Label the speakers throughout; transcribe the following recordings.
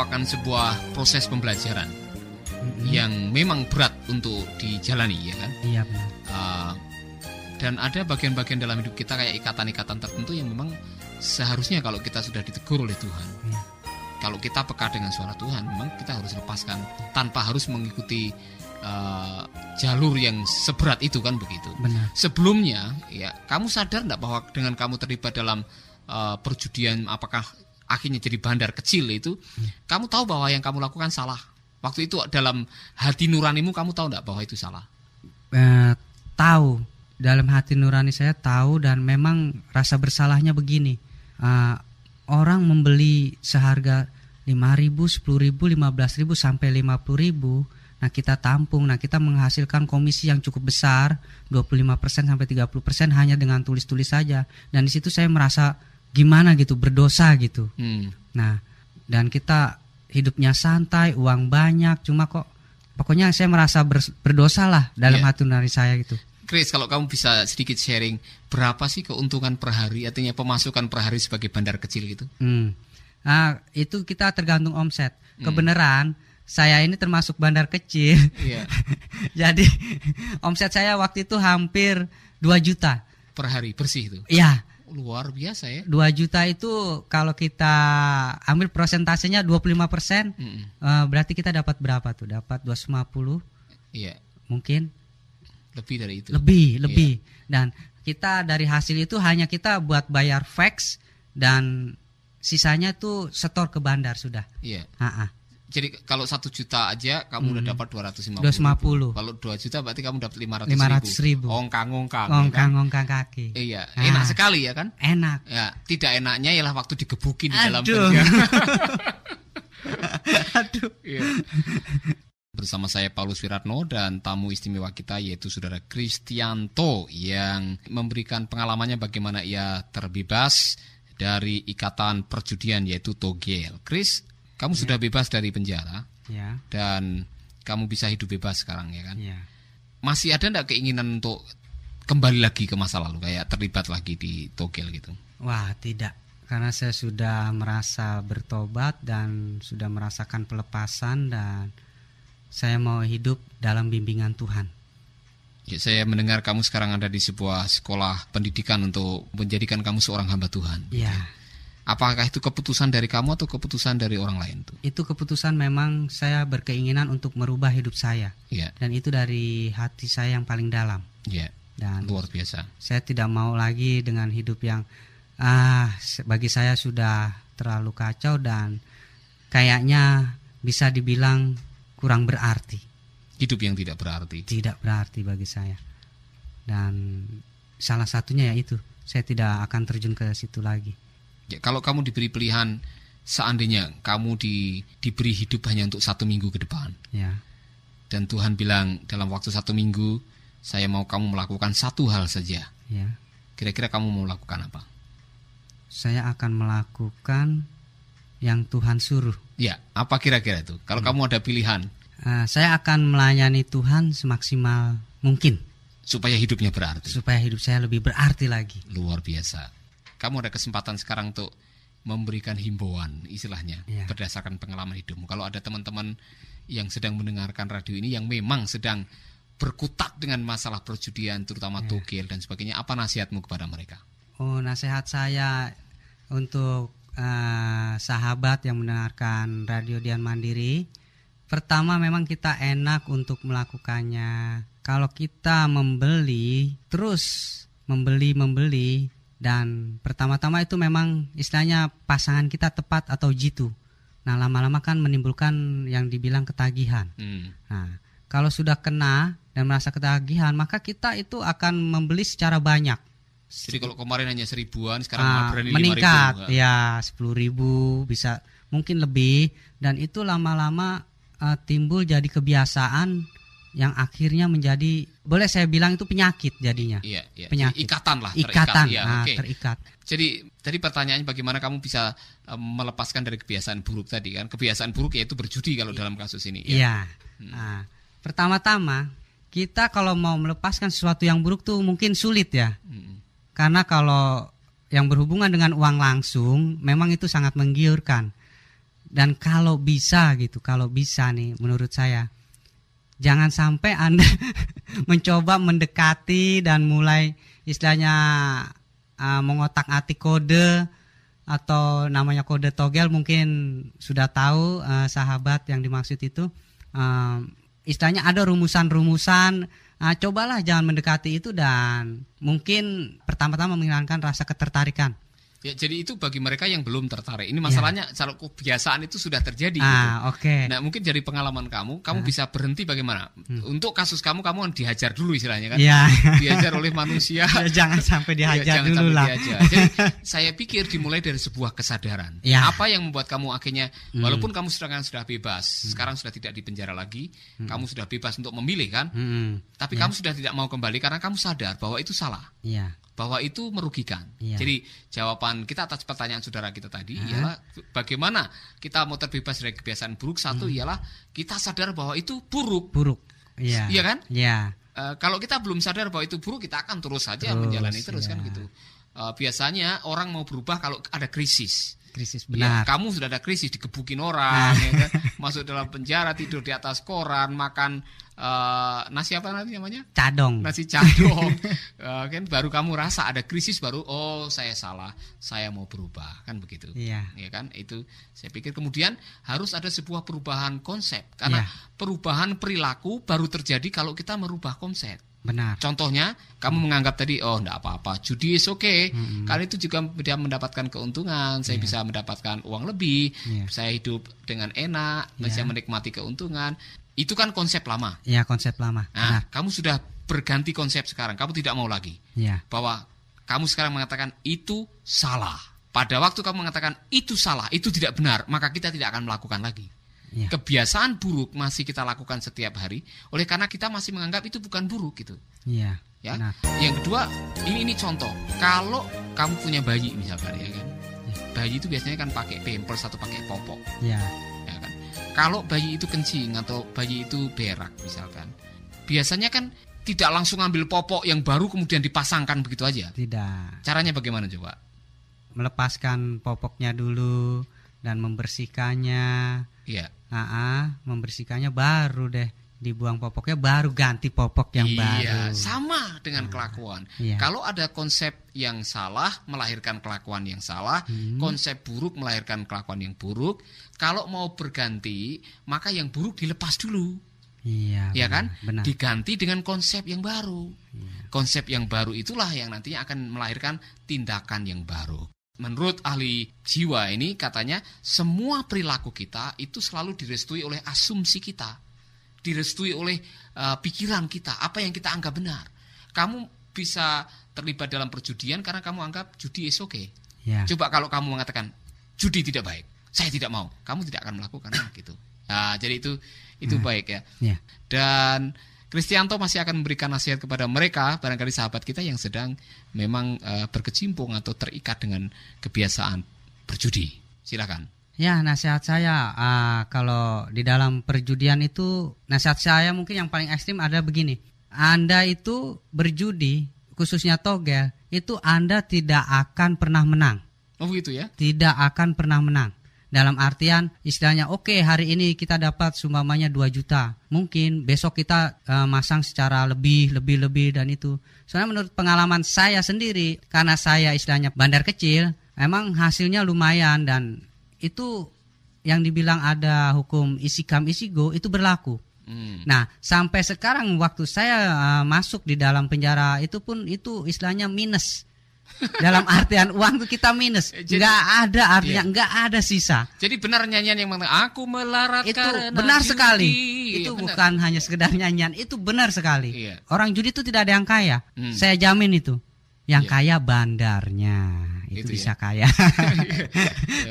Speaker 1: merupakan sebuah proses pembelajaran yang memang berat untuk dijalani, ya kan?
Speaker 2: Iya benar.
Speaker 1: Dan ada bagian-bagian dalam hidup kita kayak ikatan-ikatan tertentu yang memang seharusnya kalau kita sudah ditegur oleh Tuhan, kalau kita peka dengan suara Tuhan, memang kita harus lepaskan tanpa harus mengikuti jalur yang seberat itu, kan begitu.
Speaker 2: Benar.
Speaker 1: Sebelumnya, ya, kamu sadar enggak bahwa dengan kamu terlibat dalam perjudian, apakah akhirnya jadi bandar kecil itu, kamu tahu bahwa yang kamu lakukan salah. Waktu itu dalam hati nuranimu kamu tahu enggak bahwa itu salah?
Speaker 2: Tahu. Dalam hati nurani saya tahu, dan memang rasa bersalahnya begini. Orang membeli seharga 5.000, 10.000, 15.000 sampai 50.000. Nah, kita tampung. Nah, kita menghasilkan komisi yang cukup besar, 25% sampai 30% hanya dengan tulis-tulis saja. Dan di situ saya merasa gimana gitu, berdosa gitu. Nah, dan kita hidupnya santai, uang banyak, cuma kok pokoknya saya merasa berdosa lah dalam hati nurani saya gitu.
Speaker 1: Chris, kalau kamu bisa sedikit sharing, berapa sih keuntungan per hari, artinya pemasukan per hari sebagai bandar kecil gitu?
Speaker 2: Itu kita tergantung omset. Kebenaran saya ini termasuk bandar kecil. Jadi omset saya waktu itu hampir 2 juta
Speaker 1: per hari bersih itu.
Speaker 2: Iya.
Speaker 1: Luar biasa ya.
Speaker 2: 2 juta itu kalau kita ambil persentasenya 25%, berarti kita dapat berapa tuh? Dapat 250.
Speaker 1: Iya.
Speaker 2: Mungkin
Speaker 1: lebih dari itu.
Speaker 2: Lebih. Dan kita dari hasil itu hanya kita buat bayar fax, dan sisanya tuh setor ke bandar sudah.
Speaker 1: Iya. Jadi kalau 1 juta aja kamu udah dapat 250. Kalau 2 juta berarti kamu dapat 500.000. Ongkang
Speaker 2: kaki.
Speaker 1: Iya, enak sekali ya kan?
Speaker 2: Enak.
Speaker 1: Ya, tidak enaknya ialah waktu digebukin di dalam penjara.
Speaker 2: Aduh.
Speaker 1: Iya. Bersama saya Paulus Wiratno dan tamu istimewa kita yaitu Saudara Kristianto yang memberikan pengalamannya bagaimana ia terbebas dari ikatan perjudian yaitu togel. Chris, kamu sudah bebas dari penjara, dan kamu bisa hidup bebas sekarang, ya kan? Masih ada enggak keinginan untuk kembali lagi ke masa lalu, kayak terlibat lagi di togel gitu?
Speaker 2: Wah, tidak. Karena saya sudah merasa bertobat dan sudah merasakan pelepasan, dan saya mau hidup dalam bimbingan Tuhan.
Speaker 1: Ya, saya mendengar kamu sekarang ada di sebuah sekolah pendidikan untuk menjadikan kamu seorang hamba Tuhan.
Speaker 2: Iya.
Speaker 1: Apakah itu keputusan dari kamu atau keputusan dari orang lain tuh?
Speaker 2: Itu keputusan, memang saya berkeinginan untuk merubah hidup saya.
Speaker 1: Iya.
Speaker 2: Dan itu dari hati saya yang paling dalam.
Speaker 1: Iya.
Speaker 2: Dan
Speaker 1: luar biasa.
Speaker 2: Saya tidak mau lagi dengan hidup yang bagi saya sudah terlalu kacau dan kayaknya bisa dibilang kurang berarti.
Speaker 1: Hidup yang tidak berarti.
Speaker 2: Tidak berarti bagi saya. Dan salah satunya ya itu, saya tidak akan terjun ke situ lagi.
Speaker 1: Ya, kalau kamu diberi pilihan, seandainya kamu diberi hidup hanya untuk 1 minggu ke depan, dan Tuhan bilang dalam waktu 1 minggu saya mau kamu melakukan 1 hal saja, kira-kira kamu mau melakukan apa?
Speaker 2: Saya akan melakukan yang Tuhan suruh.
Speaker 1: Ya, apa kira-kira itu? Kalau kamu ada pilihan,
Speaker 2: saya akan melayani Tuhan semaksimal mungkin.
Speaker 1: Supaya hidupnya berarti.
Speaker 2: Supaya hidup saya lebih berarti lagi.
Speaker 1: Luar biasa. Kamu ada kesempatan sekarang untuk memberikan himbauan, istilahnya, berdasarkan pengalaman hidupmu. Kalau ada teman-teman yang sedang mendengarkan radio ini yang memang sedang berkutat dengan masalah perjudian, terutama togel dan sebagainya, apa nasihatmu kepada mereka?
Speaker 2: Nasihat saya untuk sahabat yang mendengarkan Radio Dian Mandiri, pertama memang kita enak untuk melakukannya. Kalau kita membeli, terus membeli, dan pertama-tama itu memang istilahnya pasangan kita tepat atau jitu. Nah, lama-lama kan menimbulkan yang dibilang ketagihan. Nah, kalau sudah kena dan merasa ketagihan, maka kita itu akan membeli secara banyak.
Speaker 1: Jadi kalau kemarin hanya 1.000-an, sekarang berani 5.000.
Speaker 2: Meningkat, ya 10.000, bisa mungkin lebih. Dan itu lama-lama timbul jadi kebiasaan yang akhirnya menjadi, boleh saya bilang itu penyakit jadinya. Iya. Penyakit.
Speaker 1: Ikatan lah,
Speaker 2: terikat.
Speaker 1: Jadi tadi pertanyaannya bagaimana kamu bisa melepaskan dari kebiasaan buruk tadi kan? Kebiasaan buruk yaitu berjudi kalau dalam kasus ini.
Speaker 2: Iya. Nah, pertama-tama kita kalau mau melepaskan sesuatu yang buruk tuh mungkin sulit ya. Karena kalau yang berhubungan dengan uang langsung memang itu sangat menggiurkan. Dan kalau bisa nih menurut saya, jangan sampai Anda mencoba mendekati dan mulai istilahnya mengotak-atik kode, atau namanya kode togel, mungkin sudah tahu sahabat yang dimaksud itu. Istilahnya ada rumusan-rumusan. Cobalah jangan mendekati itu, dan mungkin pertama-tama menghilangkan rasa ketertarikan.
Speaker 1: Ya, jadi itu bagi mereka yang belum tertarik. Ini masalahnya kalau kebiasaan itu sudah terjadi.
Speaker 2: Oke.
Speaker 1: Nah, mungkin dari pengalaman kamu bisa berhenti bagaimana? Untuk kasus kamu kan dihajar dulu istilahnya kan? Dihajar oleh manusia.
Speaker 2: Jangan sampai dihajar dulu lah.
Speaker 1: Jadi saya pikir dimulai dari sebuah kesadaran. Apa yang membuat kamu akhirnya, walaupun kamu sudah bebas, sekarang sudah tidak dipenjara lagi, kamu sudah bebas untuk memilih kan? Tapi kamu sudah tidak mau kembali karena kamu sadar bahwa itu salah. Bahwa itu merugikan. Jadi jawaban kita atas pertanyaan saudara kita tadi ialah bagaimana kita mau terbebas dari kebiasaan buruk. Satu ialah kita sadar bahwa itu buruk. Iya kan? Kalau kita belum sadar bahwa itu buruk, kita akan terus saja menjalani terus kan gitu. Biasanya orang mau berubah kalau ada krisis.
Speaker 2: Benar.
Speaker 1: Kamu sudah ada krisis, digebukin orang, ya kan? Masuk dalam penjara, tidur di atas koran, makan nasi apa namanya? Nasi cadong. Kan baru kamu rasa ada krisis, baru saya salah, saya mau berubah, kan begitu. Ya kan? Itu saya pikir kemudian harus ada sebuah perubahan konsep, karena perubahan perilaku baru terjadi kalau kita merubah konsep.
Speaker 2: Benar.
Speaker 1: Contohnya, kamu menganggap tadi, enggak apa-apa, judi is okay. Kali itu juga dia mendapatkan keuntungan, saya bisa mendapatkan uang lebih, saya hidup dengan enak, bisa menikmati keuntungan. Itu kan konsep lama.
Speaker 2: Konsep lama.
Speaker 1: Nah, kamu sudah berganti konsep sekarang, kamu tidak mau lagi. Bahwa kamu sekarang mengatakan itu salah. Pada waktu kamu mengatakan itu salah, itu tidak benar, maka kita tidak akan melakukan lagi. Kebiasaan buruk masih kita lakukan setiap hari, oleh karena kita masih menganggap itu bukan buruk gitu. Nah. Yang kedua, ini contoh. Kalau kamu punya bayi misalkan, ya kan, bayi itu biasanya kan pakai pampers atau pakai popok. Ya kan. Kalau bayi itu kencing atau bayi itu berak misalkan, biasanya kan tidak langsung ambil popok yang baru kemudian dipasangkan begitu aja.
Speaker 2: Tidak.
Speaker 1: Caranya bagaimana coba?
Speaker 2: Melepaskan popoknya dulu dan membersihkannya. Membersihkannya baru deh dibuang popoknya, baru ganti popok yang baru.
Speaker 1: Sama dengan kelakuan. Kalau ada konsep yang salah melahirkan kelakuan yang salah, konsep buruk melahirkan kelakuan yang buruk. Kalau mau berganti, maka yang buruk dilepas dulu. Kan? Benar. Diganti dengan konsep yang baru. Konsep yang baru itulah yang nantinya akan melahirkan tindakan yang baru. Menurut ahli jiwa ini katanya semua perilaku kita itu selalu direstui oleh asumsi kita, direstui oleh pikiran kita, apa yang kita anggap benar. Kamu bisa terlibat dalam perjudian karena kamu anggap judi is okay. Coba kalau kamu mengatakan judi tidak baik, saya tidak mau, kamu tidak akan melakukan gitu. Jadi itu baik ya. Dan Kristianto masih akan memberikan nasihat kepada mereka, barangkali sahabat kita yang sedang memang berkecimpung atau terikat dengan kebiasaan berjudi. Silakan.
Speaker 2: Nasihat saya kalau di dalam perjudian itu, nasihat saya mungkin yang paling ekstrim ada begini. Anda itu berjudi, khususnya togel, itu Anda tidak akan pernah menang.
Speaker 1: Oh begitu ya? Tidak
Speaker 2: akan pernah menang. Dalam artian istilahnya hari ini kita dapat sumbangnya 2 juta. Mungkin besok kita masang secara lebih dan itu. Soalnya menurut pengalaman saya sendiri, karena saya istilahnya bandar kecil, emang hasilnya lumayan, dan itu yang dibilang ada hukum isi come isi go itu berlaku. Nah, sampai sekarang waktu saya masuk di dalam penjara itu pun itu istilahnya minus. Dalam artian uang itu kita minus, nggak ada artinya, nggak ada sisa.
Speaker 1: Jadi benar nyanyian yang mengatakan aku melarat
Speaker 2: itu
Speaker 1: karena
Speaker 2: benar
Speaker 1: judi.
Speaker 2: Sekali. Itu bukan hanya sekedar nyanyian, itu benar sekali. Orang judi itu tidak ada yang kaya. Saya jamin itu. Yang kaya bandarnya. Itu bisa kaya.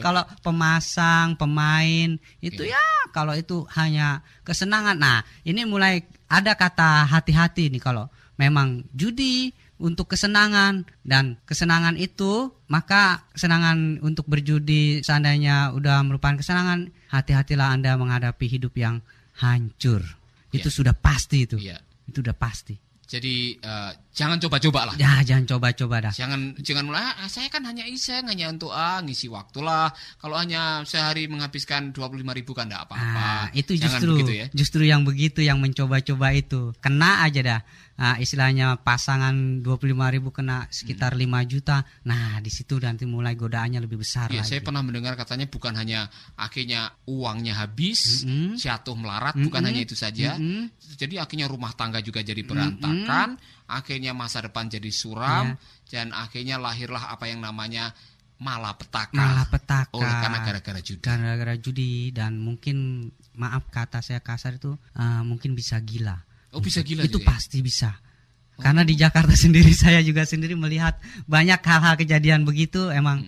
Speaker 2: Kalau pemasang, pemain itu kalau itu hanya kesenangan. Nah, ini mulai ada kata hati-hati nih kalau memang judi untuk kesenangan, dan kesenangan itu, maka kesenangan untuk berjudi seandainya udah merupakan kesenangan, hati-hatilah Anda menghadapi hidup yang hancur. Itu sudah pasti itu. Itu udah pasti.
Speaker 1: Jadi Jangan coba-coba lah.
Speaker 2: Ya, jangan coba-coba dah.
Speaker 1: Jangan mulai, saya kan hanya iseng, hanya untuk ngisi waktu lah. Kalau hanya sehari menghabiskan 25.000 kan enggak apa-apa.
Speaker 2: Itu
Speaker 1: jangan
Speaker 2: justru
Speaker 1: begitu ya.
Speaker 2: Justru yang begitu, yang mencoba-coba itu. Kena aja dah. Istilahnya pasangan 25.000 kena sekitar 5 juta. Nah, di situ nanti mulai godaannya lebih besar
Speaker 1: Ya,
Speaker 2: lagi.
Speaker 1: saya pernah mendengar katanya bukan hanya akhirnya uangnya habis, jatuh melarat, bukan hanya itu saja. Jadi akhirnya rumah tangga juga jadi berantakan, akhirnya masa depan jadi suram, dan akhirnya lahirlah apa yang namanya malapetaka. Oleh karena gara-gara judi.
Speaker 2: Gara-gara judi, dan mungkin, maaf kata saya kasar itu, mungkin bisa gila.
Speaker 1: Oh, bisa gila
Speaker 2: itu
Speaker 1: juga,
Speaker 2: pasti bisa. Karena di Jakarta sendiri saya juga sendiri melihat banyak hal-hal kejadian begitu. Emang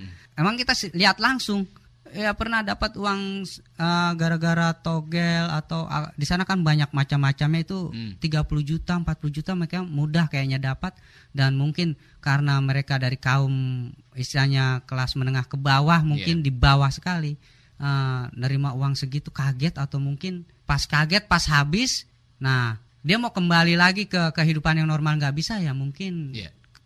Speaker 2: kita lihat langsung. Ya, pernah dapat uang gara-gara togel, atau di sana kan banyak macam-macamnya itu. 30 juta, 40 juta mereka mudah kayaknya dapat. Dan mungkin karena mereka dari kaum istilahnya kelas menengah ke bawah, mungkin di bawah sekali, nerima uang segitu kaget, atau mungkin pas kaget pas habis, nah dia mau kembali lagi ke kehidupan yang normal nggak bisa, ya mungkin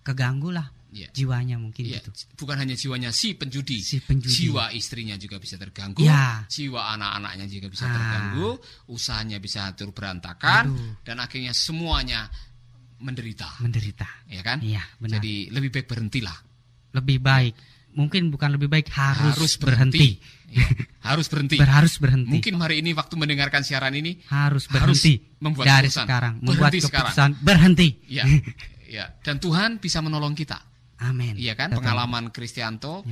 Speaker 2: keganggu lah jiwanya mungkin gitu.
Speaker 1: Bukan hanya jiwanya si penjudi, jiwa istrinya juga bisa terganggu, jiwa anak-anaknya juga bisa terganggu, usahanya bisa hancur berantakan, dan akhirnya semuanya menderita. Ya kan?
Speaker 2: Iya, benar.
Speaker 1: Jadi lebih baik berhentilah.
Speaker 2: Lebih baik. Mungkin bukan lebih baik, harus berhenti.
Speaker 1: Ya, harus berhenti.
Speaker 2: Harus berhenti.
Speaker 1: Mungkin hari ini waktu mendengarkan siaran ini
Speaker 2: harus berhenti.
Speaker 1: Membuat
Speaker 2: dari
Speaker 1: keputusan.
Speaker 2: Sekarang
Speaker 1: Membuat
Speaker 2: keputusan berhenti.
Speaker 1: Ya. Ya, dan Tuhan bisa menolong kita.
Speaker 2: Amin.
Speaker 1: Iya kan?
Speaker 2: Betul.
Speaker 1: Pengalaman Kristianto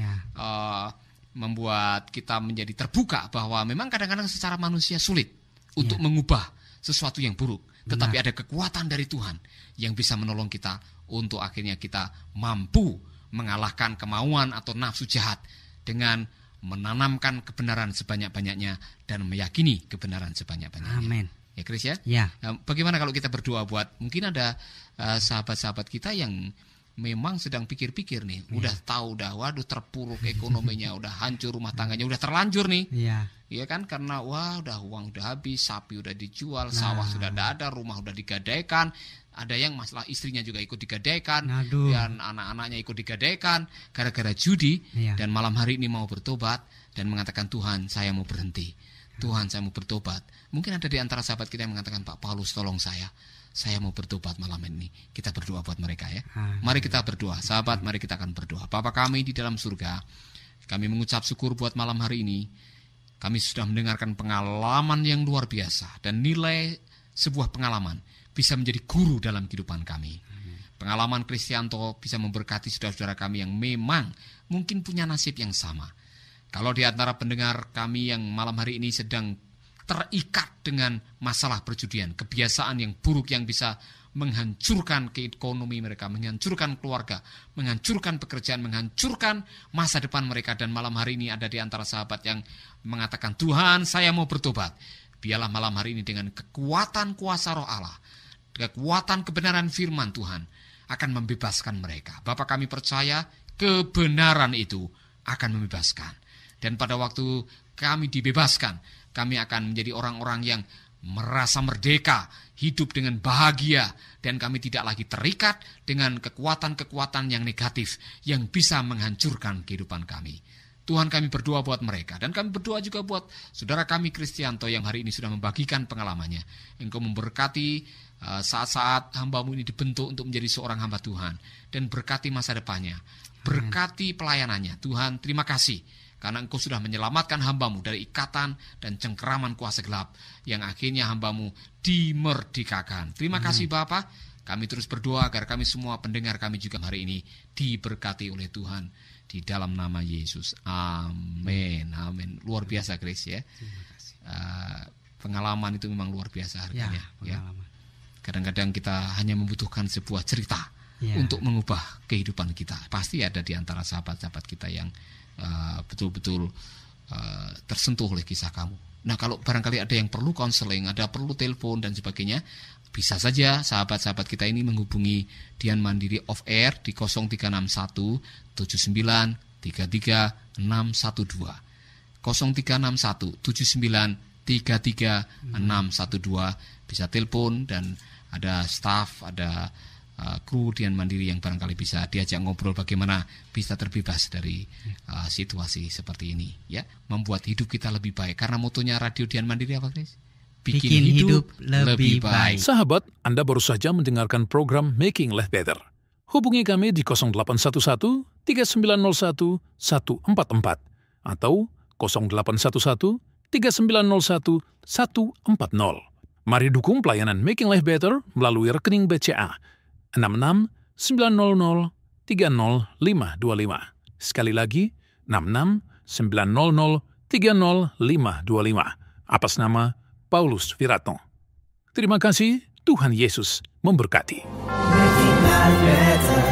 Speaker 1: membuat kita menjadi terbuka bahwa memang kadang-kadang secara manusia sulit untuk mengubah sesuatu yang buruk. Tetapi ada kekuatan dari Tuhan yang bisa menolong kita untuk akhirnya kita mampu mengalahkan kemauan atau nafsu jahat dengan menanamkan kebenaran sebanyak-banyaknya dan meyakini kebenaran sebanyak-banyaknya.
Speaker 2: Amin.
Speaker 1: Ya, Chris ya?
Speaker 2: Ya.
Speaker 1: Nah, bagaimana kalau kita berdoa buat mungkin ada sahabat-sahabat kita yang memang sedang pikir-pikir nih, udah tahu waduh terpuruk ekonominya, udah hancur rumah tangganya, udah terlanjur nih.
Speaker 2: Iya.
Speaker 1: Iya kan, karena uang udah habis, sapi udah dijual, sawah sudah tidak ada, rumah udah digadaikan. Ada yang masalah istrinya juga ikut digadaikan, dan anak-anaknya ikut digadaikan gara-gara judi. Dan malam hari ini mau bertobat dan mengatakan, Tuhan saya mau berhenti, Tuhan saya mau bertobat. Mungkin ada di antara sahabat kita yang mengatakan, Pak Paulus tolong saya mau bertobat malam ini. Kita berdoa buat mereka ya. Mari kita berdoa, sahabat, mari kita akan berdoa. Bapa kami di dalam surga, kami mengucap syukur buat malam hari ini. Kami sudah mendengarkan pengalaman yang luar biasa, dan nilai sebuah pengalaman bisa menjadi guru dalam kehidupan kami. Pengalaman Kristianto bisa memberkati saudara-saudara kami yang memang mungkin punya nasib yang sama. Kalau di antara pendengar kami yang malam hari ini sedang terikat dengan masalah perjudian, kebiasaan yang buruk yang bisa menghancurkan ekonomi mereka, menghancurkan keluarga, menghancurkan pekerjaan, menghancurkan masa depan mereka, dan malam hari ini ada di antara sahabat yang mengatakan, Tuhan saya mau bertobat. Biarlah malam hari ini dengan kekuatan kuasa roh Allah, kekuatan kebenaran firman Tuhan akan membebaskan mereka. Bapa kami percaya kebenaran itu akan membebaskan. Dan pada waktu kami dibebaskan, kami akan menjadi orang-orang yang merasa merdeka, hidup dengan bahagia, dan kami tidak lagi terikat dengan kekuatan-kekuatan yang negatif yang bisa menghancurkan kehidupan kami. Tuhan, kami berdoa buat mereka, dan kami berdoa juga buat saudara kami Kristianto yang hari ini sudah membagikan pengalamannya. Engkau memberkati saat-saat hamba-Mu ini dibentuk untuk menjadi seorang hamba Tuhan, dan berkati masa depannya, berkati pelayanannya. Tuhan, terima kasih karena Engkau sudah menyelamatkan hamba-Mu dari ikatan dan cengkeraman kuasa gelap yang akhirnya hamba-Mu dimerdekakan. Terima kasih Bapa. Kami terus berdoa agar kami semua pendengar kami juga hari ini diberkati oleh Tuhan di dalam nama Yesus. Amin. Amin. Luar biasa, Chris ya. Pengalaman itu memang luar biasa harganya. Ya. Kadang-kadang kita hanya membutuhkan sebuah cerita untuk mengubah kehidupan kita. Pasti ada di antara sahabat-sahabat kita yang betul-betul tersentuh oleh kisah kamu. Nah, kalau barangkali ada yang perlu konseling, ada perlu telepon dan sebagainya, bisa saja sahabat-sahabat kita ini menghubungi Dian Mandiri Off Air di 0361 79 33 612. 0361 79 33 612. Bisa telepon, dan ada staf, ada kru Dian Mandiri yang barangkali bisa diajak ngobrol bagaimana bisa terbebas dari situasi seperti ini, ya, membuat hidup kita lebih baik. Karena motonya Radio Dian Mandiri apa, Chris?
Speaker 2: Bikin hidup lebih baik.
Speaker 3: Sahabat, Anda baru saja mendengarkan program Making Life Better. Hubungi kami di 0811 3901 144 atau 0811 3901 140. Mari dukung pelayanan Making Life Better melalui rekening BCA 66 900 30525. Sekali lagi, 66 900 30525. Atas nama Paulus Wiratno. Terima kasih, Tuhan Yesus memberkati.
Speaker 4: Making life better,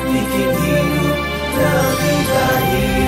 Speaker 4: bikin hidup lebih baik.